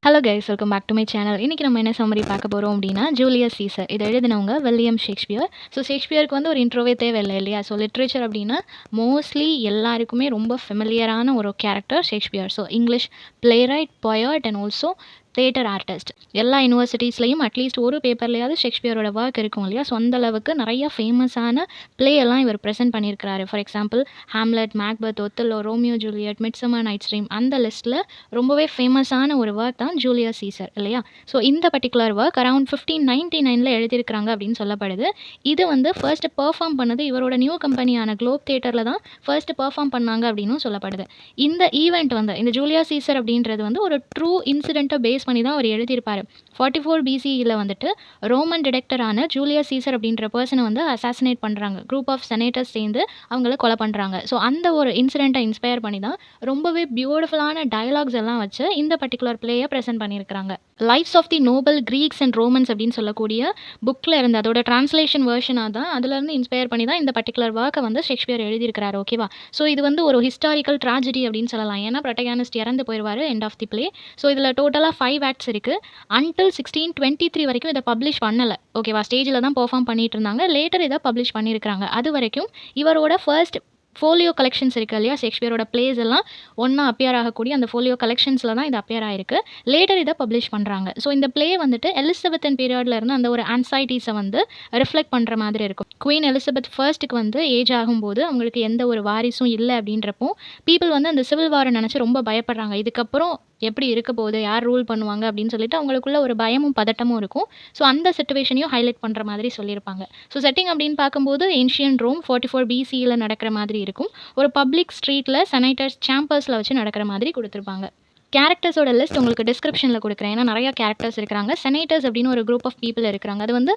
Hello guys, welcome back to my channel. இன்றைக்கி நம்ம என்ன சம்மரி பார்க்க போகிறோம் அப்படின்னா, ஜூலியஸ் சீசர். இதை எழுதினவங்க வில்லியம் ஷேக்ஸ்பியர். ஸோ ஷேக்ஸ்பியருக்கு வந்து ஒரு இன்ட்ரோவே தேவையில்லை இல்லையா? ஸோ லிட்ரேச்சர் அப்படின்னா மோஸ்ட்லி எல்லாருக்குமே ரொம்ப ஃபெமிலியரான ஒரு character Shakespeare. So English playwright, poet and also theatre artist. எல்லா யூனிவர்சிட்டிஸ்லையும் அட்லீஸ்ட் ஒரு பேப்பர்லையாவது ஷேக்ஸ்பியரோட ஒர்க் இருக்கும் இல்லையா? ஸோ அந்த அளவுக்கு நிறைய ஃபேமஸான பிளே எல்லாம் இவர் ப்ரெசென்ட் பண்ணியிருக்கிறாரு. For example Hamlet, Macbeth, Othello, Romeo Juliet, midsummer night's dream, அந்த லிஸ்ட்டில் ரொம்பவே ஃபேமஸான ஒரு ஒர்க் தான் ஜூலியஸ் சீசர் இல்லையா? ஸோ இந்த பர்டிகுலர் ஒர்க் அரௌண்ட் 1599 எழுதியிருக்கிறாங்க அப்படின்னு சொல்லப்படுது. இது வந்து ஃபர்ஸ்ட் பெர்ஃபார்ம் பண்ணது இவரோட நியூ கம்பெனியான குளோப் தியேட்டரில் தான் ஃபர்ஸ்ட் பெர்ஃபார்ம் பண்ணாங்க அப்படின்னும் சொல்லப்படுது. இந்த ஈவெண்ட் வந்து இந்த ஜூலியஸ் சீசர் அப்படின்றது வந்து ஒரு ட்ரூ இன்சிடென்ட்டை பேஸ் பண்ணி தான் அவர் எழுதியிருப்பார். 44 BCEல வந்துட்டு ரோமன் டிடெக்டரான ஜூலியஸ் சீசர் அப்படின்ற பர்சனை வந்து அசாசினேட் பண்ணுறாங்க. குரூப் ஆஃப் செனேட்டர்ஸ் சேர்ந்து அவங்கள கொலை பண்ணுறாங்க. ஸோ அந்த ஒரு இன்சிடென்ட்டை இன்ஸ்பயர் பண்ணி தான் ரொம்பவே பியூட்டிஃபுல்லான டயலாக்ஸ் எல்லாம் வச்சு இந்த பர்டிகுலர் பிளேயை ப்ரெசென்ட் பண்ணியிருக்கிறாங்க. Lives of the noble Greeks and Romans அப்படின்னு சொல்லக்கூடிய புக்கில் இருந்து அதோட டிரான்ஸ்லேஷன் வேர்ஷனாக தான் அதுலேருந்து இன்ஸ்பயர் பண்ணி தான் இந்த பர்டிகுலர் ஒர்க்கை வந்து ஷேக்ஸ்பியர் எழுதியிருக்கிறாரு. ஓகேவா? ஸோ இது வந்து ஒரு ஹிஸ்டாரிக்கல் ட்ராஜடி அப்படின்னு சொல்லலாம். ஏன்னா ப்ரொட்டகானிஸ்ட் இறந்து போயிடுவார் end of the play. So இதில் டோட்டலாக 5 ஆக்ட்ஸ் இருக்குது. அன்டில் 1623 வரைக்கும் இதை பப்ளிஷ் பண்ணலை. ஓகேவா? ஸ்டேஜில் தான் பெர்ஃபார்ம் பண்ணிட்டு இருந்தாங்க. லேட்டர் இதை பப்ளிஷ் பண்ணியிருக்கிறாங்க. அது வரைக்கும் இவரோட ஃபர்ஸ்ட் ஃபோலியோ கலெக்ஷன்ஸ் இருக்குது இல்லையா? ஷேக்ஸ்பியரோட பிளேஸ் எல்லாம் ஒன்றா அப்பியர் ஆகக்கூடிய அந்த ஃபோலியோ கலெக்ஷன்ஸில் தான் இது அப்பியர் ஆகிருக்கு. லேட்டர் இதை பப்ளிஷ் பண்ணுறாங்க. ஸோ இந்த பிளே வந்துட்டு எலிசபெத்தன் பீரியடில் இருந்து அந்த ஒரு ஆன்சைட்டிஸை வந்து ரிஃப்ளெக்ட் பண்ணுற மாதிரி இருக்கும். குவீன் எலிசபெத் ஃபர்ஸ்ட்டுக்கு வந்து ஏஜ் ஆகும்போது அவங்களுக்கு எந்த ஒரு வாரிசும் இல்லை அப்படின்றப்போ பீப்புள் வந்து அந்த சிவில் வாரை நினச்சி ரொம்ப பயப்படுறாங்க. இதுக்கப்புறம் எப்படி இருக்க போகுது, யார் ரூல் பண்ணுவாங்க அப்படின்னு சொல்லிட்டு அவங்களுக்குள்ள ஒரு பயமும் பதட்டமும் இருக்கும். ஸோ அந்த சிச்சுவேஷனையும் ஹைலைட் பண்ணுற மாதிரி சொல்லியிருப்பாங்க. ஸோ செட்டிங் அப்படின்னு பார்க்கும்போது ஏன்ஷியன் ரோம் 44 BCEல நடக்கிற மாதிரி இருக்கும். ஒரு பப்ளிக் ஸ்ட்ரீட்டில் செனேட்டர்ஸ் சேம்பர்ஸில் வச்சு நடக்கிற மாதிரி கொடுத்துருப்பாங்க. கேரக்டர்ஸோட லிஸ்ட் உங்களுக்கு டிஸ்கிரிப்ஷனில் கொடுக்குறேன். ஏன்னா நிறையா கேரக்டர்ஸ் இருக்கிறாங்க. செனேட்டர்ஸ் அப்படின்னு ஒரு குரூப் ஆஃப் பீப்புள் இருக்கிறாங்க. அது வந்து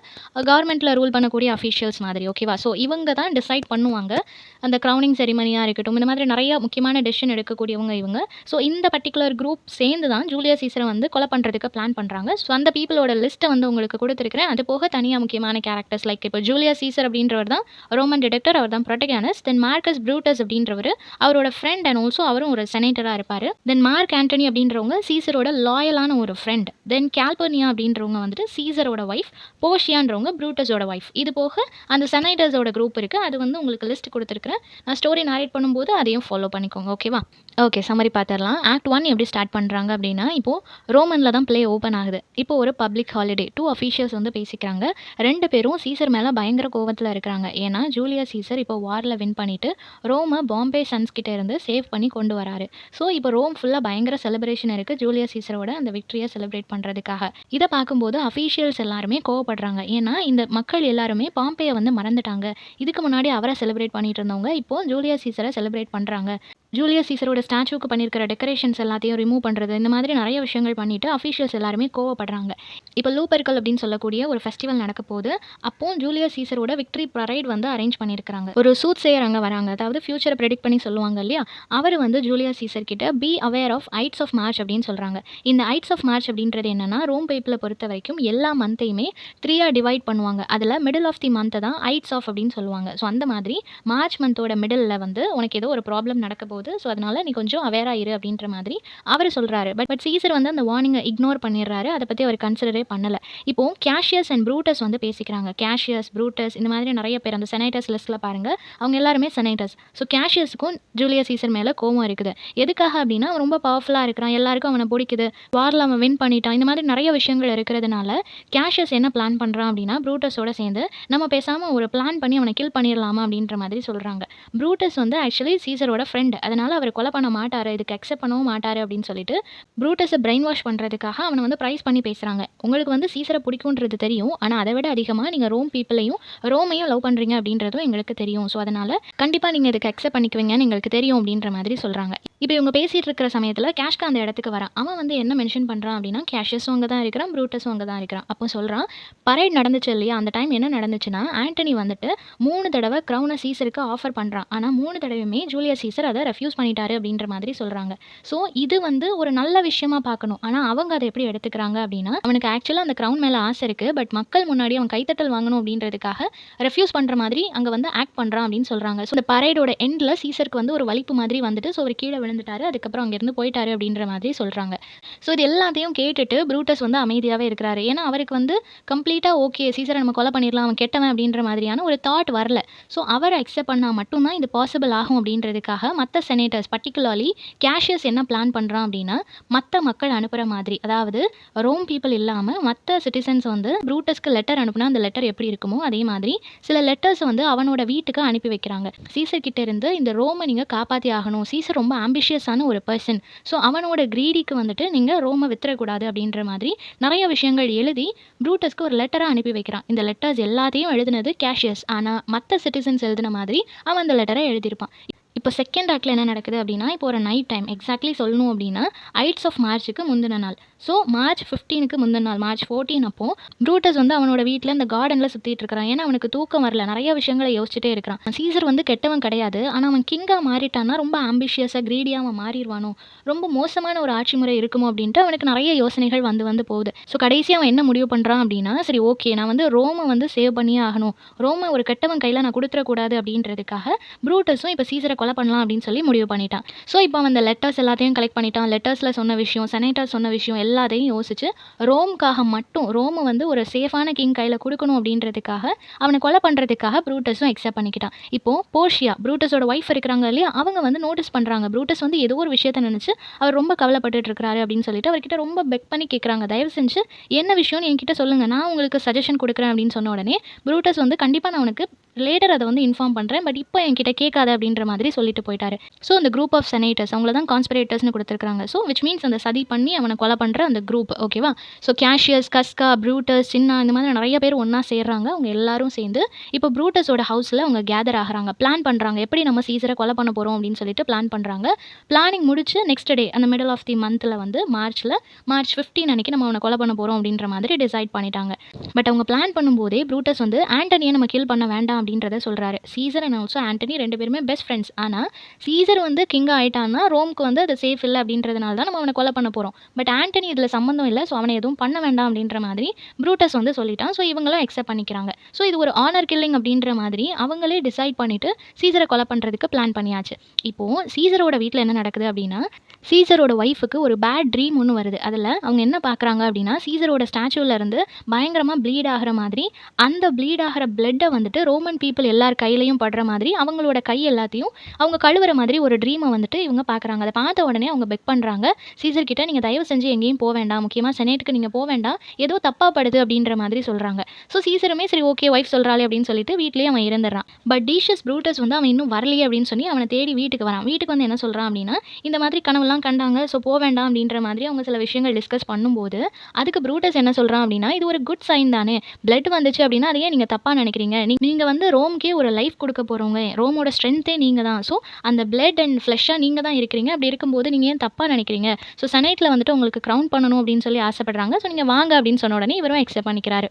கவர்மெண்ட்டில் ரூல் பண்ணக்கூடிய அஃபீஷியல்ஸ் மாதிரி. ஓகேவா? ஸோ இவங்க தான் டிசைட் பண்ணுவாங்க. அந்த க்ரௌனிங் செரிமனியாக இருக்கட்டும், இந்த மாதிரி நிறைய முக்கியமான டெசிஷன் எடுக்கக்கூடியவங்க இவங்க. ஸோ இந்த பர்டிகுலர் குரூப் சேர்ந்து தான் ஜூலியஸ் சீசரை வந்து கொலை பண்ணுறதுக்கு பிளான் பண்ணுறாங்க. ஸோ அந்த பீப்புளோட லிஸ்ட்டை வந்து உங்களுக்கு கொடுத்துருக்கிறேன். அது போக தனியாக முக்கியமான கேரக்டர்ஸ் லைக் இப்போ ஜூலியஸ் சீசர் அப்படின்றவர் தான் ரோமன் டிடெக்டர், அவர் தான் ப்ரொட்டகானிஸ்ட். தென் மார்க்கஸ் ப்ரூட்டஸ் அப்படின்றவர் அவரோட ஃப்ரெண்ட் அண்ட் ஆல்சோ அவரும் ஒரு செனேட்டராக இருப்பார். தென் மார்க் ஆண்டனி அப்படின்றவங்க சீசரோட லாயலான ஒரு ஃப்ரெண்ட். தென் கால்பர்னியா அப்படின்றவங்க வந்துட்டு சீசரோட ஒய்ஃப். போர்ஷியான்றவங்க ப்ரூட்டஸோட ஒய்ஃப். இது போக அந்த செனேட்டர்ஸோட குரூப் இருக்குது. அது வந்து உங்களுக்கு லிஸ்ட் கொடுத்துருக்குறேன். நான் ஸ்டோரி நரேட் பண்ணும்போது அதையும் ஃபாலோ பண்ணிக்கோங்க. ஓகேவா? ஓகே, சம்மரி பார்த்துடலாம். ஆக்ட் 1 எப்படி ஸ்டார்ட் பண்ணுறாங்க அப்படின்னா, இப்போது ரோமனில் தான் பிளே ஓப்பன் ஆகுது. இப்போ ஒரு பப்ளிக் ஹாலிடே. 2 அஃபீஷியல்ஸ் வந்து பேசிக்கிறாங்க. 2 பேரும் சீசர் மேலே பயங்கர கோவத்தில் இருக்கிறாங்க. ஏன்னா ஜூலியஸ் சீசர் இப்போ வாரில் வின் பண்ணிவிட்டு ரோமை பாம்பே சன்ஸ் கிட்டே இருந்து சேவ் பண்ணி கொண்டு வராரு. ஸோ இப்போ ரோம் ஃபுல்லாக பயங்கர செலிப்ரேஷன் இருக்குது ஜூலியஸ் சீசரோட அந்த விக்டரியை செலிப்ரேட் பண்ணுறதுக்காக. இதை பார்க்கும்போது அஃபீஷியல்ஸ் எல்லாருமே கோவப்படுறாங்க. ஏன்னா இந்த மக்கள் எல்லாருமே பாம்பேயை வந்து மறந்துட்டாங்க. இதுக்கு முன்னாடி அவரை செலிப்ரேட் பண்ணிட்டு இருந்தவங்க இப்போ ஜூலியஸ் சீசரை செலிப்ரேட் பண்ணுறாங்க. ஜூலியஸ் சீசரோட ஸ்டாச்சுக்கு பண்ணியிருக்கிற டெக்கரேஷன்ஸ் எல்லாத்தையும் ரிமூவ் பண்ணுறது, இந்த மாதிரி நிறைய விஷயங்கள் பண்ணிவிட்டு அஃபீஷியல்ஸ் எல்லாருமே கோவப்படுறாங்க. இப்போ லூபெர்கல் அப்படின்னு சொல்லக்கூடிய ஒரு ஃபெஸ்டிவல் நடக்க போது. அப்போ ஜூலியஸ் சீசரோட விக்டரி பரைட் வந்து அரேஞ்ச் பண்ணியிருக்காங்க. ஒரு சூட் சேயர் அங்கே வராங்க. அதாவது ஃபியூச்சரை ப்ரெடிக்ட் பண்ணி சொல்லுவாங்க இல்லையா? அவர் வந்து ஜூலியஸ் சீசர் கிட்ட beware of Ides of March அப்படின்னு சொல்கிறாங்க. இந்த ஐட்ஸ் ஆஃப் மார்ச் அப்படின்றது என்னன்னா, ரோம் பீப்புளை பொறுத்த வரைக்கும் எல்லா மந்த்தையுமே 3ஆக டிவைட் பண்ணுவாங்க. அதில் மிடில் ஆஃப் தி மந்த்தை தான் ஐட்ஸ் ஆஃப் அப்படின்னு சொல்லுவாங்க. ஸோ அந்த மாதிரி மார்ச் மந்தோட மிடில் வந்து உனக்கு ஏதோ ஒரு ப்ராப்ளம் நடக்க போகுது, ஸோ அதனால நீ கொஞ்சம் அவேராக இரு அப்படின்ற மாதிரி அவர் சொல்கிறாரு. பட் சீசர் வந்து அந்த வார்னிங்கை இக்னோர் பண்ணிடுறாரு. அதை பற்றி அவர் கன்சிடரே பண்ணலை. இப்போது கேஷியஸ் அண்ட் ப்ரூட்டஸ் வந்து பேசிக்கிறாங்க. கேஷியஸ், ப்ரூட்டஸ், இந்த மாதிரி நிறைய பேர் அந்த செனேட்டர்ஸ் லிஸ்ட்டில் பாருங்கள். அவங்க எல்லாருமே செனேட்டர்ஸ். ஸோ கேஷியஸுக்கும் ஜூலியஸ் சீசர் மேலே கோவம் இருக்குது. எதுக்காக அப்படின்னா அவன் ரொம்ப பவர்ஃபுல்லாக இருக்கிறான், எல்லாருக்கும் அவனை பிடிக்குது, வாரில் அவன் வின் பண்ணிட்டான், இந்த மாதிரி நிறைய விஷயங்கள் இருக்கிறதுனால கேஷியஸ் என்ன பிளான் பண்ணுறான் அப்படின்னா ப்ரூட்டஸோட சேர்ந்து நம்ம பேசாமல் ஒரு பிளான் பண்ணி அவனை கில் பண்ணிடலாமா அப்படின்ற மாதிரி சொல்கிறாங்க. ப்ரூட்டஸ் வந்து ஆக்சுவலி சீசரோட ஃப்ரெண்ட். அதனால் அவர் கொலை பண்ண மாட்டார், இதுக்கு அக்செப்ட் பண்ணவும் மாட்டார் அப்படின்னு சொல்லிட்டு ப்ரூட்டஸை பிரெயின் வாஷ் பண்ணுறதுக்காக அவனை வந்து ப்ரைஸ் பண்ணி பேசுகிறாங்க. உங்களுக்கு வந்து சீசரை பிடிக்குன்றது தெரியும், ஆனால் அதை விட அதிகமாக நீங்கள் ரோம் பீப்புளையும் ரோமையும் லவ் பண்ணுறீங்க அப்படின்றதும் எங்களுக்கு தெரியும். ஸோ அதனால் கண்டிப்பாக நீங்கள் இதுக்கு அக்செப்ட் பண்ணிக்குவீங்கன்னு எங்களுக்கு தெரியும் அப்படின்ற மாதிரி சொல்கிறாங்க. இப்போ இவங்க பேசிகிட்டு இருக்கிற சமயத்தில் கேஷ்கா அந்த இடத்துக்கு வரான். அவன் வந்து என்ன மென்ஷன் பண்ணுறான் அப்படின்னா, கேஷஸும் அங்கே தான் இருக்கிறான், ப்ரூட்டஸும் அங்கே தான் இருக்கிறான். அப்போ சொல்கிறான், பரேட் நடந்துச்சு இல்லையா? அந்த டைம் என்ன நடந்துச்சுன்னா, ஆண்டனி வந்துட்டு 3 தடவை க்ரௌனை சீசருக்கு ஆஃபர் பண்ணுறான். ஆனால் 3 தடவையுமே ஜூலியஸ் சீசர் அதை ரெஃப்யூஸ் பண்ணிட்டாரு அப்படின்ற மாதிரி சொல்கிறாங்க. ஸோ இது வந்து ஒரு நல்ல விஷயமா பார்க்கணும். ஆனால் அவங்க அதை எப்படி எடுத்துக்கிறாங்க அப்படின்னா, அவனுக்கு ஆக்சுவலாக அந்த க்ரௌன் மேலே ஆசை இருக்குது, பட் மக்கள் முன்னாடி அவன் கைத்தட்டல் வாங்கணும் அப்படின்றதுக்காக ரெஃப்யூஸ் பண்ணுற மாதிரி அங்கே வந்து ஆக்ட் பண்ணுறான் அப்படின்னு சொல்கிறாங்க. ஸோ இந்த பரேடோட எண்டில் சீசருக்கு வந்து ஒரு வலிப்பு மாதிரி வந்துட்டு ஸோ அவர் கீழே விழுந்துட்டாரு. அதுக்கப்புறம் அங்கேருந்து போயிட்டாரு அப்படின்ற மாதிரி சொல்றாங்க. ஸோ இது எல்லாத்தையும் கேட்டுட்டு ப்ரூட்டஸ் வந்து அமைதியாவே இருக்கிறாரு. ஏன்னா அவருக்கு வந்து கம்ப்ளீட்டா ஓகே சீசர நம்ம கொலை பண்ணிடலாம். அவன் கெட்டவன் அப்படின்ற மாதிரியான ஒரு தாட் வரல. ஸோ அவர அக்செப்ட் பண்ணா மட்டும் தான் இது பாசிபிள் ஆகும் அப்படின்றதுக்காக மத்த செனேட்டர்ஸ் பர்ட்டிகுலர்லி கேஷியஸ் என்ன பிளான் பண்றான் அப்படின்னா, மத்த மக்கள் அனுப்புற மாதிரி அதாவது ரோம் பீப்பிள் இல்லாம மத்த சிட்டிசன்ஸ் வந்து ப்ரூட்டஸ்க்கு லெட்டர் அனுப்புனா அந்த லெட்டர் எப்படி இருக்குமோ அதே மாதிரி சில லெட்டர்ஸ் வந்து அவனோட வீட்டுக்கு அனுப்பி வைக்கிறாங்க. சீசர் கிட்ட இருந்து இந்த ரோமை நீங்க காப்பாத்தி ஆகணும். சீசர் ரொம்ப ஆம்பிஷியஸான ஒரு பர்சன். ஸோ அவனோட கிரீடிக்கு வந்துட்டு நீங்க ரோமை வித்துறக்கூடாது அப்படின்ற மாதிரி நிறைய விஷயங்கள் எழுதி ப்ரூட்டஸ்க்கு ஒரு லெட்டரா அனுப்பி வைக்கிறான். இந்த லெட்டர்ஸ் எல்லாத்தையும் எழுதினது கேஷியஸ். ஆனா மத்த சிட்டிசன்ஸ் எழுதின மாதிரி அவன் அந்த லெட்டரை எழுதியிருப்பான். இப்போ செகண்ட் ஆக்ட்ல என்ன நடக்குது அப்படின்னா, இப்போ ஒரு நைட் டைம் எக்ஸாக்ட்லி சொல்லணும் அப்படின்னா, ஐட்ஸ் ஆஃப் மார்ச்சுக்கு முந்தின நாள். ஸோ மார்ச் 15க்கு முந்தின நாள் மார்ச் 14 அப்போ ப்ரூட்டஸ் வந்து அவனோட வீட்டில் இந்த கார்டனில் சுற்றிட்டு இருக்கிறான். ஏன்னா அவனுக்கு தூக்கம் வரல, நிறைய விஷயங்களை யோசிச்சுட்டே இருக்கிறான். சீசர் வந்து கெட்டவன் கிடையாது, ஆனால் அவன் கிங்காக மாறிட்டான்னா ரொம்ப ஆம்பிஷியஸாக கிரீடியாக அவன் மாறிடுவானோ, ரொம்ப மோசமான ஒரு ஆட்சி முறை இருக்குமோ அப்படின்ட்டு அவனுக்கு நிறைய யோசனைகள் வந்து போகுது. ஸோ கடைசி அவன் என்ன முடிவு பண்ணுறான் அப்படின்னா, சரி ஓகே நான் வந்து ரோமை வந்து சேவ் பண்ணியே ஆகணும், ரோமை ஒரு கெட்டவன் கையில் நான் கொடுத்துடக்கூடாது அப்படின்றதுக்காக ப்ரூட்டஸும் இப்போ சீசரை கொலை பண்ணலாம் அப்படின்னு சொல்லி முடிவு பண்ணிட்டான். ஸோ இப்போ அவன் அந்த லெட்டர்ஸ் எல்லாத்தையும் கலெக்ட் பண்ணிட்டான். லெட்டர்ஸில் சொன்ன விஷயம், செனேட்டர் சொன்ன விஷயம் எல்லாத்தையும் யோசிச்சு ரோம்காக மட்டும் ரோமை வந்து ஒரு சேஃபான கிங் கையில் கொடுக்கணும் அப்படின்றதுக்காக அவனை கொலை பண்ணுறதுக்காக ப்ரூட்டஸும் அக்செப்ட் பண்ணிக்கிட்டான். இப்போ போர்ஷியா ப்ரூட்டஸோட ஒய்ஃப் இருக்கிறாங்க இல்லையா, அவங்க வந்து நோட்டீஸ் பண்ணுறாங்க ப்ரூட்டஸ் வந்து ஏதோ ஒரு விஷயத்தை நினச்சி அவர் ரொம்ப கவலைப்பட்டுட்டு இருக்கிறாரு அப்படின்னு சொல்லிட்டு அவர்கிட்ட ரொம்ப பெக் பண்ணி கேட்குறாங்க, தயவு செஞ்சு என்ன விஷயம்னு என்கிட்ட சொல்லுங்கள், நான் உங்களுக்கு சஜஷன் கொடுக்குறேன் அப்படின்னு சொன்ன உடனே ப்ரூட்டஸ் வந்து கண்டிப்பாக நான் உனக்கு லேட்டர் அதை வந்து இன்ஃபார்ம் பண்ணுறேன், பட் இப்போ என்கிட்ட கேட்காத அப்படின்ற மாதிரி சொல்லிட்டு போயிட்டாரு. ஸோ அந்த குரூப் ஆஃப் செனேட்டர்ஸ் அவங்கள தான் கான்ஸ்பிரேட்டர்ஸ்னு கொடுத்துருக்காங்க. ஸோ விச் மீன்ஸ் அந்த சதி பண்ணி அவனை கொலை பண்ணுற அந்த குரூப், ஓகேவா. ஸோ கேஷியஸ், கஸ்கா, ப்ரூட்டஸ், சின்னா இந்த மாதிரி நிறைய பேர் ஒன்றா சேர்றாங்க. அவங்க எல்லாரும் சேர்ந்து இப்போ ப்ரூட்டஸோட ஹவுஸில் அவங்க கேதர் ஆகிறாங்க, பிளான் பண்ணுறாங்க எப்படி நம்ம சீசரை கொலை பண்ண போகிறோம் அப்படின்னு சொல்லிட்டு பிளான் பண்ணுறாங்க. பிளானிங் முடிச்சு நெக்ஸ்ட் டே அந்த மிடில் ஆஃப் தி மந்தில் வந்து மார்ச் 15 அன்னைக்கு நம்ம அவனை கொலை பண்ண போகிறோம் அப்படின்ற மாதிரி டிசைட் பண்ணிட்டாங்க. பட் அவங்க பிளான் பண்ணும்போதே ப்ரூட்டஸ் வந்து ஆண்டனியை நம்ம கில் பண்ண வேண்டாம் அப்படின்றத சொல்கிறாரு. சீசர் அண்ட் ஆல்சோ ஆண்டனி ரெண்டு பேருமே பெஸ்ட் ஃப்ரெண்ட்ஸ். ஆனால் சீசர் வந்து கிங் ஆகிட்டான்னா ரோம்க்கு வந்து அது சேஃப் இல்லை அப்படின்றதுனால தான் நம்ம அவனை கொலை பண்ண போகிறோம். பட் ஆண்டனி இதில் சம்மந்தம் இல்லை, ஸோ அவனை எதுவும் பண்ண வேண்டாம் அப்படின்ற மாதிரி ப்ரூட்டஸ் வந்து சொல்லிட்டான். ஸோ இவங்களும் அக்செப்ட் பண்ணிக்கிறாங்க. ஸோ இது ஒரு ஆனர் கில்லிங் அப்படின்ற மாதிரி அவங்களே டிசைட் பண்ணிவிட்டு சீசரை கொலை பண்ணுறதுக்கு பிளான் பண்ணியாச்சு. இப்போது சீசரோட வீட்டில் என்ன நடக்குது அப்படின்னா, சீசரோட ஒய்ஃபுக்கு ஒரு பேட் ட்ரீம் ஒன்று வருது. அதில் அவங்க என்ன பார்க்குறாங்க அப்படின்னா, சீசரோட ஸ்டாச்சுவிலேருந்து பயங்கரமாக ப்ளீட் ஆகிற மாதிரி, அந்த ப்ளீட் ஆகிற பிளட்டை வந்துட்டு ரோமன் பீப்புள் எல்லார் கையிலையும் படுற மாதிரி அவங்களோட கை எல்லாத்தையும் அவங்க கழுவுற மாதிரி ஒரு ட்ரீமை வந்துட்டு இவங்க பார்க்குறாங்க. அதை பார்த்த உடனே அவங்க பெக் பண்ணுறாங்க சீசர் கிட்ட, நீங்கள் தயவு செஞ்சு எங்கேயும் போக வேண்டாம், முக்கியமாக செனேட்டுக்கு நீங்கள் போக வேண்டாம், ஏதோ தப்பாக படுது அப்படின்ற மாதிரி சொல்கிறாங்க. ஸோ சீசருமே சரி ஓகே ஒய்ஃப் சொல்கிறாளே அப்படின்னு சொல்லிட்டு வீட்லேயே அவன் இருந்துடுறான். பட் டீஷியஸ் ப்ரூட்டஸ் வந்து அவன் இன்னும் வரலையே அப்படின்னு சொல்லி அவனை தேடி வீட்டுக்கு வரான். வீட்டுக்கு வந்து என்ன சொல்கிறான் அப்படின்னா, இந்த மாதிரி கனவுலாம் கண்டாங்க, ஸோ போக வேண்டாம் அப்படின்ற மாதிரி அவங்க சில விஷயங்கள் டிஸ்கஸ் பண்ணும்போது அதுக்கு ப்ரூட்டஸ் என்ன சொல்கிறான் அப்படின்னா, இது ஒரு குட் சைன் தானே, பிளட் வந்துச்சு அப்படின்னா அதையே நீங்கள் தப்பாக நினைக்கிறீங்க, நீங்கள் வந்து ரோம்க்கே ஒரு லைஃப் கொடுக்க போகிறவங்க, ரோமோட ஸ்ட்ரென்த்தே நீங்கள் தான், ஸோ அந்த பிளட் அண்ட் ஃப்ளெஷ்ஷாக நீங்கள் தான் இருக்கிறீங்க, அப்படி இருக்கும்போது நீங்கள் ஏன் தப்பாக நினைக்கிறீங்க, ஸோ செனேட்டில் வந்துட்டு உங்களுக்கு க்ரௌன் பண்ணணும் அப்படின்னு சொல்லி ஆசைப்படுறாங்க, ஸோ நீங்கள் வாங்க அப்படின்னு சொன்ன உடனே இவரும் அக்செப்ட் பண்ணிக்கிறாரு.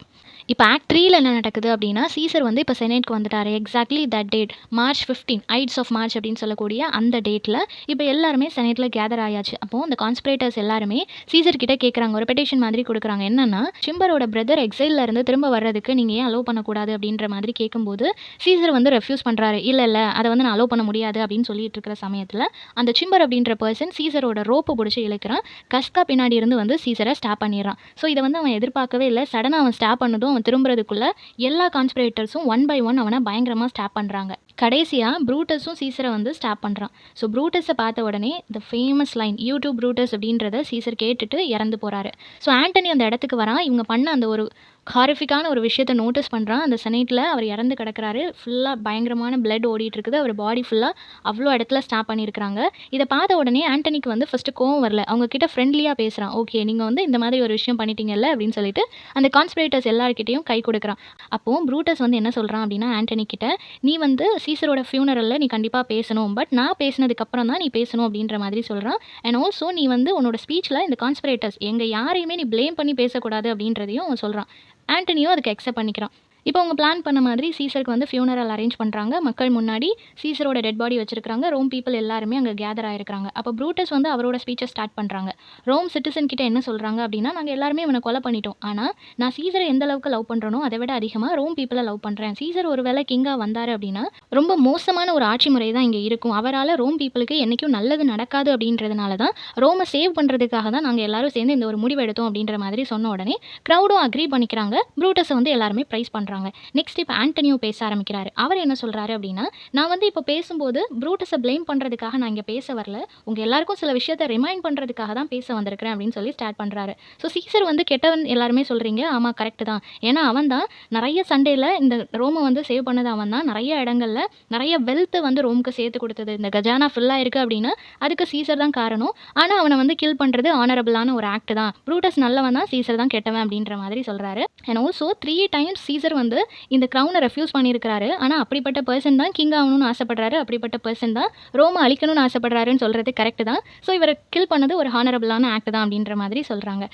இப்போ ஆக்ட் 3ல என்ன நடக்குது அப்படின்னா, சீசர் வந்து இப்போ செனேட்க்கு வந்துட்டாரு. Exactly that date March 15 Ides of March அப்படின்னு சொல்லக்கூடிய அந்த டேட்டில் இப்போ எல்லாருமே செனேட்டில் கேதர் ஆயாச்சு. அப்போது அந்த கான்ஸ்பிரேட்டர்ஸ் எல்லாருமே சீசர் கிட்ட கேட்குறாங்க, ஒரு பெட்டிஷன் மாதிரி கொடுக்குறாங்க. என்னன்னா, சிம்பரோட பிரதர் எக்ஸைலில் இருந்து திரும்ப வர்றதுக்கு நீங்கள் ஏன் அலோவ் பண்ணக்கூடாது அப்படின்ற மாதிரி கேட்கும்போது சீசர் வந்து ரெஃப்யூஸ் பண்ணுறாரு. இல்லை அதை வந்து நான் அலோவ் பண்ண முடியாது அப்படின்னு சொல்லிட்டு இருக்கிற சமயத்தில் அந்த சிம்பர் அப்படின்ற பர்சன் சீசரோட ரோப்பை பிடிச்சி இழுக்கிறான். கஸ்கா பின்னாடி இருந்து வந்து சீசரை ஸ்டாப் பண்ணிடுறான். ஸோ இதை வந்து அவன் எதிர்பார்க்கவே இல்லை. சடனாக அவன் ஸ்டாப் பண்ணதும் அவன் திரும்புறதுக்குள்ள எல்லா கான்ஸ்பிரேட்டர்ஸும் ஒன் பை ஒன் அவனை பயங்கரமாக ஸ்டாப் பண்ணுறாங்க. கடைசியாக ப்ரூட்டஸும் சீசரை வந்து ஸ்டாப் பண்ணுறான். ஸோ ப்ரூட்டஸை பார்த்த உடனே the famous line YouTube Brutus அப்படின்றத சீசர் கேட்டுட்டு இறந்து போகிறாரு. ஸோ ஆண்டனி அந்த இடத்துக்கு வரான். இவங்க பண்ண அந்த ஒரு ஹாரிஃபிக்கான ஒரு விஷயத்தை நோட்டீஸ் பண்ணுறான். அந்த செனேட்டில் அவர் இறந்து கிடக்கிறாரு. ஃபுல்லாக பயங்கரமான பிளட் ஓடிட்டு இருக்குது. அவர் பாடி ஃபுல்லாக அவ்வளோ இடத்துல ஸ்டாப் பண்ணியிருக்கிறாங்க. இதை பார்த்த உடனே ஆண்டனிக்கு வந்து ஃபஸ்ட்டு கோவம் வரல. அவங்க கிட்ட ஃப்ரெண்ட்லியாக பேசுகிறான். ஓகே நீங்கள் வந்து இந்த மாதிரி ஒரு விஷயம் பண்ணிட்டீங்கல்ல அப்படின்னு சொல்லிட்டு அந்த கான்ஸ்பிரேட்டர்ஸ் எல்லாருக்கிட்டையும் கை கொடுக்குறான். அப்போது ப்ரூட்டஸ் வந்து என்ன சொல்கிறான் அப்படின்னா, ஆண்டனி கிட்ட, நீ வந்து சீசரோட ஃபியூனரலில் நீ கண்டிப்பாக பேசணும், பட் நான் பேசினதுக்கப்புறம் தான் நீ பேசணும் அப்படின்ற மாதிரி சொல்கிறான். அண்ட் ஆல்சோ நீ வந்து உன்னோட ஸ்பீச்சில் இந்த கான்ஸ்பிரேட்டர்ஸ் எங்கள் யாரையுமே நீ ப்ளேம் பண்ணி பேசக்கூடாது அப்படின்றதையும் அவன் சொல்கிறான். ஆண்டனியும் அதுக்கு அக்செப்ட் பண்ணிக்கிறான். இப்போ அவங்க பிளான் பண்ண மாதிரி சீசருக்கு வந்து ஃபியூனரல் அரேஞ்ச் பண்றாங்க. மக்கள் முன்னாடி சீசரோட டெட் பாடி வச்சிருக்காங்க. ரோம் பீப்பிள் எல்லாருமே அங்க கேதர் ஆயிருக்காங்க. அப்போ ப்ரூட்டஸ் வந்து அவரோட ஸ்பீச்ச ஸ்டார்ட் பண்றாங்க. ரோம் சிட்டிசன் கிட்ட என்ன சொல்றாங்க அப்படின்னா, நாங்க எல்லாருமே இவன கொலை பண்ணிட்டோம். ஆனா நான் சீசர எந்த அளவுக்கு லவ் பண்றேனோ, அதை விட அதிகமா ரோம் பீப்பிள லவ் பண்றேன். சீசர் ஒருவேளை கிங்கா வந்தாரு அப்படின்னா, ரொம்ப மோசமான ஒரு ஆட்சி முறை தான் இங்க இருக்கும். அவரால ரோம் பீப்பிளுக்கு என்னைக்கும் நல்லது நடக்காது அப்படின்றதுனால தான் ரோம சேவ் பண்றதுக்காக தான் நாங்க எல்லாரும் சேர்ந்து இந்த ஒரு முடிவு எடுத்தோம் அப்படின்ற மாதிரி சொன்ன உடனே கிரவுடும் அக்ரி பண்ணிக்கிறாங்க. ப்ரூட்டஸ வந்து எல்லாருமே பிரைஸ் பண்றாங்க. நெக்ஸ்ட் இப்ப ஆண்டனியோ பேச ஆரம்பிக்கிறாரு. அவர் என்ன சொல்றாரு அப்படின்னா, நான் வந்து இப்ப பேசும்போது ப்ரூட்டஸ ப்ளேம் பண்றதுக்காக நான் இங்க பேச வரல. உங்க எல்லாருக்கும் சில விஷயத்த ரிமைண்ட் பண்றதுக்காக தான் பேச வந்திருக்கிறேன் அப்படின்னு சொல்லி ஸ்டார்ட் பண்றாரு. ஸோ சீசர் வந்து கெட்டவன் எல்லாருமே சொல்றீங்க. ஆமா கரெக்ட் தான். ஏன்னா அவன் தான் நிறைய சண்டையில இந்த ரோம வந்து சேவ் பண்ணது அவன் தான். நிறைய இடங்கள்ல நிறைய வெல்த் வந்து ரோமுக்கு சேர்த்து கொடுத்தது. இந்த கஜானா ஃபுல்லா இருக்கு அப்படின்னா அதுக்கு சீசர் தான் காரணம். ஆனா அவனை வந்து கில் பண்றது ஆனரபிளான ஒரு ஆக்ட் தான். ப்ரூட்டஸ் நல்லவன் தான், சீசர் தான் கெட்டவன் அப்படின்ற மாதிரி சொல்றாரு. அண்ட் ஆல்சோ 3 டைம்ஸ் சீசர் வந்து இந்த கிரவுனை ரெஃப்யூஸ் பண்ணியிருக்காரு. ஆனா அப்படிப்பட்ட பர்சன் தான் கிங் ஆகணும்னு ஆசைப்படுறாரு. அப்படிப்பட்ட பர்சன் தான் ரோம அழிக்கணும்னு ஆசைப்படுறாருன்னு சொல்றது கரெக்ட் தான். ஸோ இவரை கில் பண்ணது ஒரு ஹானரபிளான ஆக்ட் தான் அப்படின்ற மாதிரி சொல்றாங்க.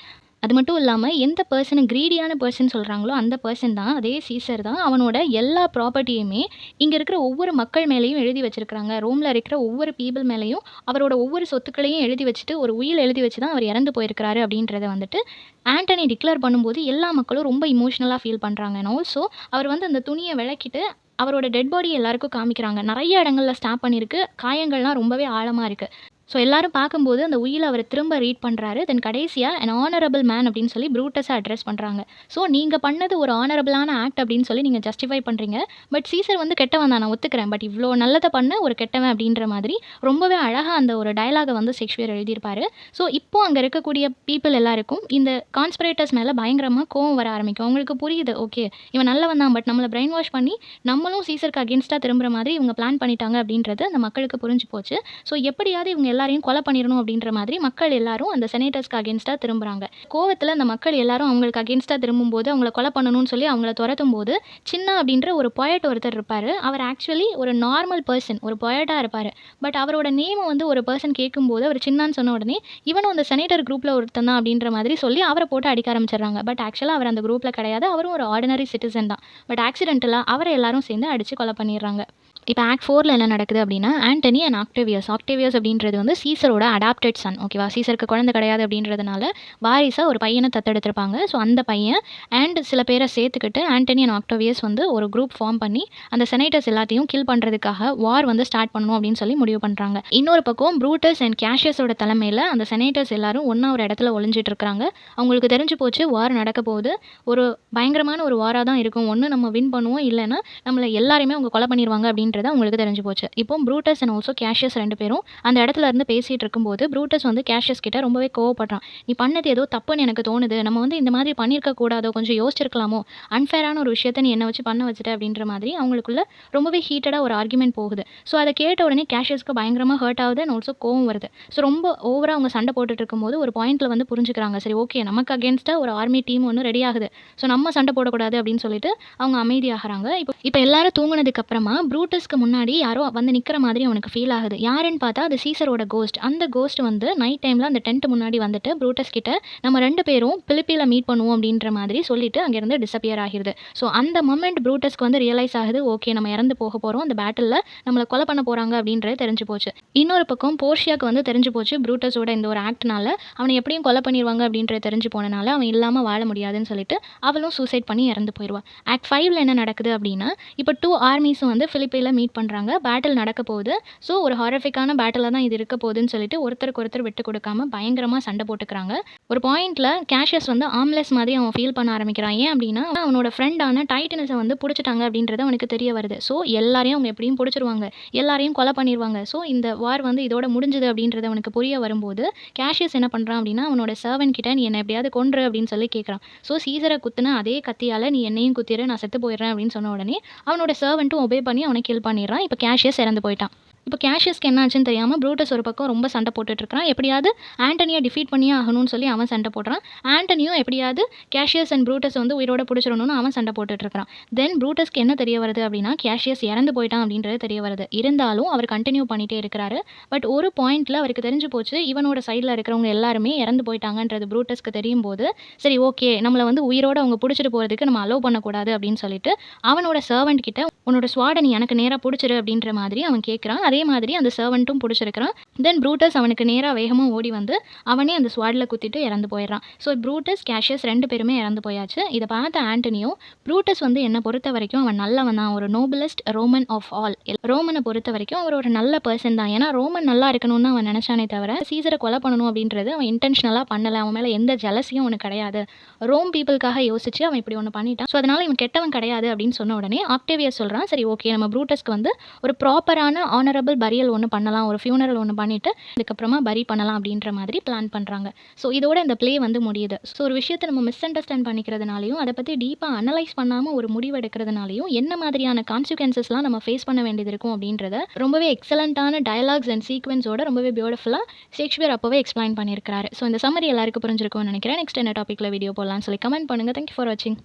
அது மட்டும் இல்லாம எந்த பெர்சன கிரீடியான பெர்சன் சொல்றாங்களோ அந்த பெர்சன் தான், அதே சீசர் தான் அவனோட எல்லா ப்ராப்பர்ட்டியுமே இங்க இருக்கிற ஒவ்வொரு மக்கள் மேலேயும் எழுதி வச்சிருக்காங்க. ரோம்ல இருக்கிற ஒவ்வொரு பீப்பிள் மேலேயும் அவரோட ஒவ்வொரு சொத்துக்களையும் எழுதி வச்சுட்டு ஒரு உயில் எழுதி வச்சு தான் அவர் இறந்து போயிருக்கிறாரு அப்படின்றத வந்துட்டு ஆண்டனி டிக்ளேர் பண்ணும்போது எல்லா மக்களும் ரொம்ப இமோஷனலா ஃபீல் பண்றாங்க. அண்ட் ஆல்சோ அவர் வந்து அந்த துணியை விளக்கிட்டு அவரோட டெட் பாடி எல்லாருக்கும் காமிக்கிறாங்க. நிறைய இடங்கள்ல ஸ்டாப் பண்ணியிருக்கு. காயங்கள்லாம் ரொம்பவே ஆழமா இருக்கு. ஸோ எல்லாரும் பார்க்கும்போது அந்த உயில அவர் திரும்ப ரீட் பண்ணுறாரு. தென் கடைசியாக அன் ஆனரபிள் மேன் அப்படின்னு சொல்லி ப்ரூட்டஸை அட்ரஸ் பண்ணுறாங்க. ஸோ நீங்கள் பண்ணது ஒரு ஆனரபிளான ஆக்ட் அப்படின்னு சொல்லி நீங்கள் ஜஸ்டிஃபை பண்ணுறீங்க. பட் சீசர் வந்து கெட்டவன் தான், நான் ஒத்துக்கிறேன். பட் இவ்வளோ நல்லதை பண்ண ஒரு கெட்டவன் அப்படின்ற மாதிரி ரொம்பவே அழகாக அந்த ஒரு டயலாகை வந்து ஷேக்ஸ்பியர் எழுதியிருப்பார். ஸோ இப்போ அங்கே இருக்கக்கூடிய பீப்புள் எல்லாருக்கும் இந்த கான்ஸ்பிரேட்டர்ஸ் மேலே பயங்கரமாக கோவம் வர ஆரம்பிக்கும். அவங்களுக்கு புரியுது, ஓகே இவன் நல்லவன் தான், பட் நம்மளை பிரெயின் வாஷ் பண்ணி நம்மளும் சீசருக்கு அகேன்ஸ்டாக திரும்புற மாதிரி இவங்க பிளான் பண்ணிட்டாங்க அப்படின்றது அந்த மக்களுக்கு புரிஞ்சு போச்சு. ஸோ எப்படியாவது இவங்க எல்லாரையும் கொலை பண்ணிடணும் அப்படின்ற மாதிரி மக்கள் எல்லாரும் அந்த செனேட்டர்ஸ்க்கு அகேன்ஸ்டாக திரும்புகிறாங்க. கோவத்தில் அந்த மக்கள் எல்லாரும் அவங்களுக்கு அகேன்ஸ்டாக திரும்பும்போது அவங்கள கொலை பண்ணணும்னு சொல்லி அவங்கள துரத்தும் போது சின்ன அப்படின்ற ஒரு பொயட் ஒருத்தர் இருப்பார். அவர் ஆக்சுவலி ஒரு நார்மல் பர்சன், ஒரு பொயட்டாக இருப்பார். பட் அவரோட நேமை வந்து ஒரு பர்சன் கேட்கும்போது அவர் சின்னான்னு சொன்ன உடனே இவனும் அந்த செனேட்டர் குரூப்பில் ஒருத்தன் தான் அப்படின்ற மாதிரி சொல்லி அவரை போட்டு அடிக்க ஆரம்பிச்சிடுறாங்க. பட் ஆக்சுவலாக அவர் அந்த குரூப்பில் கிடையாது. அவரும் ஒரு ஆர்டினரி சிட்டிசன் தான். பட் ஆக்சிடென்டலாக அவரை எல்லாரும் சேர்ந்து அடித்து கொலை பண்ணிடுறாங்க. இப்போ ஆக்ட் 4ல் என்ன நடக்குது அப்படின்னா, ஆண்டனி அண்ட் ஆக்டேவியஸ் அப்படின்றது வந்து சீசரோட அடாப்டட் சன். ஓகேவா, சீசருக்கு குழந்தை கிடையாது அப்படின்றதுனால வாரிசாக ஒரு பையனை தத்தெடுத்திருப்பாங்க. ஸோ அந்த பையன் அண்ட் சில பேரை சேர்த்துக்கிட்டு ஆண்டனி அண்ட் ஆக்டேவியஸ் வந்து ஒரு குரூப் ஃபார்ம் பண்ணி அந்த செனேட்டர்ஸ் எல்லாத்தையும் கில் பண்ணுறதுக்காக வார் வந்து ஸ்டார்ட் பண்ணணும் அப்படின்னு சொல்லி முடிவு பண்ணுறாங்க. இன்னொரு பக்கம் ப்ரூட்டஸ் அண்ட் கேஷியஸோட தலைமையில் அந்த செனேட்டர்ஸ் எல்லாரும் ஒன்றா ஒரு இடத்துல ஒளிஞ்சிட்டு இருக்காங்க. அவங்களுக்கு தெரிஞ்சு போச்சு வார் நடக்க போகுது. ஒரு பயங்கரமான ஒரு வாராக தான் இருக்கும். ஒன்று நம்ம வின் பண்ணுவோம், இல்லைன்னா நம்மளை எல்லாரையுமே அவங்க கொலை பண்ணிடுவாங்க அப்படின்றது அவங்களுக்கு தெரிஞ்சு போச்சு. இப்போ ப்ரூட்டஸ் அண்ட் ஆல்சோ கேஷியஸ் 2 பேரும் அந்த இடத்துல இருந்து பேசிட்டு இருக்கும்போது ப்ரூட்டஸ் வந்து கேஷியஸ் கிட்ட ரொம்பவே கோவப்படுறான். நீ பண்ணது ஏதோ தப்புன்னு எனக்கு தோணுது. நம்ம வந்து இந்த மாதிரி பண்ணியிருக்க கூடாதோ, கொஞ்சம் யோசிச்சிருக்கலாமோ, அன்ஃபேரான ஒரு விஷயத்த நீ என்ன வச்சு பண்ண வச்சுட்ட அப்படின்ற மாதிரி அவங்களுக்குள்ள ரொம்பவே ஹீட்டடாக ஒரு ஆர்குமெண்ட் போகுது. ஸோ அதை கேட்ட உடனே கேஷியஸ்க்கு பயங்கரமாக ஹர்ட் ஆகுது அண்ட் ஆல்சோ கோவம் வருது. ஸோ ரொம்ப ஓவராக அவங்க சண்டை போட்டுட்டு இருக்கும்போது ஒரு பாயிண்ட்ல வந்து புரிஞ்சுக்கிறாங்க, சரி ஓகே நமக்கு அகேன்ஸ்டாக ஒரு ஆர்மி டீம் ஒன்று ரெடி ஆகுது. ஸோ நம்ம சண்டை போடக்கூடாது அப்படின்னு சொல்லிட்டு அவங்க அமைதியாகிறாங்க. இப்போ எல்லாரும் தூங்கினதுக்கு அப்புறமா ப்ரூட்டஸ்க்கு முன்னாடி யாரோ வந்து நிற்கிற மாதிரி அவனுக்கு ஃபீல் ஆகுது. யாருன்னு பார்த்தா அது சீசரோட கோஸ்ட். அந்த கோஸ்ட் வந்து நைட் டைமில் அந்த டென்ட் முன்னாடி வந்துட்டு ப்ரூட்டஸ் கிட்ட நம்ம 2 பேரும் பிலிப்பியில் மீட் பண்ணுவோம் அப்படின்ற மாதிரி சொல்லிட்டு அங்கேருந்து டிஸப்பியர் ஆகிடுது. ஸோ அந்த மொமெண்ட் ப்ரூட்டஸ்க்கு வந்து ரியலைஸ் ஆகுது, ஓகே நம்ம இறந்து போக போகிறோம், அந்த பேட்டில் நம்மளை கொலை பண்ண போகிறாங்க அப்படின்றது தெரிஞ்சு போச்சு. இன்னொரு பக்கம் போர்ஷியாவுக்கு வந்து தெரிஞ்சு போச்சு ப்ரூட்டஸோட இந்த ஒரு ஆக்ட்னால அவனை எப்படியும் கொலை பண்ணிடுவாங்க அப்படின்றது தெரிஞ்சு போனனால அவன் இல்லாமல் வாழ முடியாதுன்னு சொல்லிட்டு அவளும் சூசைட் பண்ணி இறந்து போயிடுவான். ஆக்ட் 5ல் என்ன நடக்குது அப்படின்னா, இப்போ 2 ஆர்மிஸும் வந்து பிலிப்பியில் மீட் பண்ணுறாங்க. பேட்டில் நடக்க போகுது. ஸோ ஒரு ஹாரிஃபிக்கான பேட்டில் தான் இது இருக்க போகுதுன்னு சொல்லிட்டு ஒருத்தருக்கு ஒருத்தர் விட்டு கொடுக்காம பயங்கரமாக சண்டை போட்டுக்கிறாங்க. ஒரு பாயிண்ட்ல கேஷியஸ் வந்து ஆம்லெஸ் மாதிரி அவன் ஃபீல் பண்ண ஆரம்பிக்கிறான். ஏன் அப்படின்னா அவனோட ஃப்ரெண்டான டைட்டனஸை வந்து பிடிச்சிட்டாங்க அப்படின்றது அவனுக்கு தெரிய வருது. ஸோ எல்லாரையும் அவங்க எப்படியும் பிடிச்சிருவாங்க, எல்லாரையும் கொலை பண்ணிடுவாங்க. ஸோ இந்த வார் வந்து இதோட முடிஞ்சுது அப்படின்றது அவனுக்கு புரிய வரும்போது கேஷியஸ் என்ன பண்ணுறான் அப்படின்னா, அவனோட சர்வன்ட் கிட்ட நீ என்ன எப்படியாவது கொன்று அப்படின்னு சொல்லி கேட்குறான். ஸோ சீசரை குத்துன அதே கத்தியால் நீ என்னையும் குத்திரு, நான் செத்து போயிடுறேன் அப்படின்னு சொன்ன உடனே அவனோட சர்வன்ட்டும் ஒபே பண்ணி அவனை கில் பண்ணிடுறான். இப்போ கேஷியஸ் இறந்து போயிட்டான். இப்போ கேஷியஸ்க்கு என்ன ஆச்சுன்னு தெரியாமல் ப்ரூட்டஸ் ஒரு பக்கம் ரொம்ப சண்டை போட்டுட்டு இருக்கான். எப்படியாவது ஆண்டனியை டிஃபீட் பண்ணியே ஆகணும்னு சொல்லி அவன் சண்டை போடுறான். ஆண்டனியும் எப்படியாவது கேஷியஸ் அண்ட் ப்ரூட்டஸ் வந்து உயிரோட பிடிச்சிடணும்னு அவன் சண்டை போட்டுட்டு இருக்கான். தென் ப்ரூட்டஸ்க்கு என்ன தெரிய வருது அப்படின்னா கேஷியஸ் இறந்து போயிட்டான் அப்படின்றது தெரிய வருது. இருந்தாலும் அவர் கண்டினியூ பண்ணிட்டே இருக்கிறாரு. பட் ஒரு பாயிண்ட்ல அவருக்கு தெரிஞ்சு போச்சு இவனோட சைடில் இருக்கிறவங்க எல்லாருமே இறந்து போயிட்டாங்கன்றது ப்ரூட்டஸ்க்கு தெரியும் போது, சரி ஓகே நம்மளை வந்து உயிரோட அவங்க பிடிச்சிட்டு போகிறதுக்கு நம்ம அலோவ் பண்ணக்கூடாது அப்படின்னு சொல்லிட்டு அவனோட சர்வெண்ட் கிட்ட உன்னோட ஸ்வாடை நீ எனக்கு நேராக பிடிச்சிரு அப்படின்ற மாதிரி அவன் கேட்குறான். அதே மாதிரி அந்த சர்வெண்ட்டும் பிடிச்சிருக்கிறான். தென் ப்ரூட்டஸ் அவனுக்கு நேராக வேகமாக ஓடி வந்து அவனே அந்த ஸ்வாடில் குத்திட்டு இறந்து போயிடுறான். ஸோ ப்ரூட்டஸ் கேஷியஸ் 2 பேருமே இறந்து போயாச்சு. இதை பார்த்த ஆண்டனியோ ப்ரூட்டஸ் வந்து என்னை பொறுத்த வரைக்கும் அவன் நல்லவன் தான், ஒரு நோபலஸ்ட் ரோமன் ஆஃப் ஆல். ரோமனை பொறுத்த வரைக்கும் அவர் ஒரு நல்ல பர்சன் தான். ஏன்னா ரோமன் நல்லா இருக்கணும்னு அவன் நினச்சானே தவிர சீசரை கொலை பண்ணணும் அப்படின்றது அவன் இன்டென்ஷனலாக பண்ணலை. அவன் மேலே எந்த ஜலசியும் அவனுக்கு கிடையாது. ரோம் பீப்புளுக்காக யோசிச்சு அவன் இப்படி ஒன்று பண்ணிட்டான். ஸோ அதனால இவன் கெட்டவன் கிடையாது அப்படின்னு சொன்ன உடனே ஆக்டேவியஸ் சொல்கிறான், சரி ஓகே நம்ம ப்ரூட்டஸ்க்கு வந்து ஒரு ப்ராப்பரான ஆனரபிள் பரியல் ஒன்று பண்ணலாம், ஒரு ஃபியூனரல் ஒன்று பண்ணிவிட்டு அதுக்கப்புறமா பரி பண்ணலாம் அப்படின்ற மாதிரி பிளான் பண்ணுறாங்க. ஸோ இதோட இந்த ப்ளே வந்து முடியுது. ஸோ ஒரு விஷயத்தை நம்ம மிஸ் அண்டர்ஸ்டாண்ட் பண்ணிக்கிறதுனாலையும் அதை பற்றி டீப்பாக அனலைஸ் பண்ணாமல் ஒரு முடிவு எடுக்கிறதுனாலையும் என்ன மாதிரியான கான்சிக்வன்சஸ்லாம் நம்ம ஃபேஸ் பண்ண வேண்டியது இருக்கும் அப்படின்றத ரொம்பவே எக்ஸலண்ட்டான டயலாக்ஸ் அண்ட் சீக்வன்ஸோட ரொம்பவே பியூட்டிஃபுல்லாக ஷேக்ஸ்பியர் அப்போவே எக்ஸ்பிளைன் பண்ணியிருக்காரு. ஸோ இந்த சம்மரி எல்லாருக்கும் புரிஞ்சிருக்கும்னு நினைக்கிறேன். நெக்ஸ்ட் என்ன டாப்பிக்கில் வீடியோ போடலாம்னு சொல்லி கமெண்ட் பண்ணுங்கள். தேங்க்யூ ஃபார் வாட்சிங்.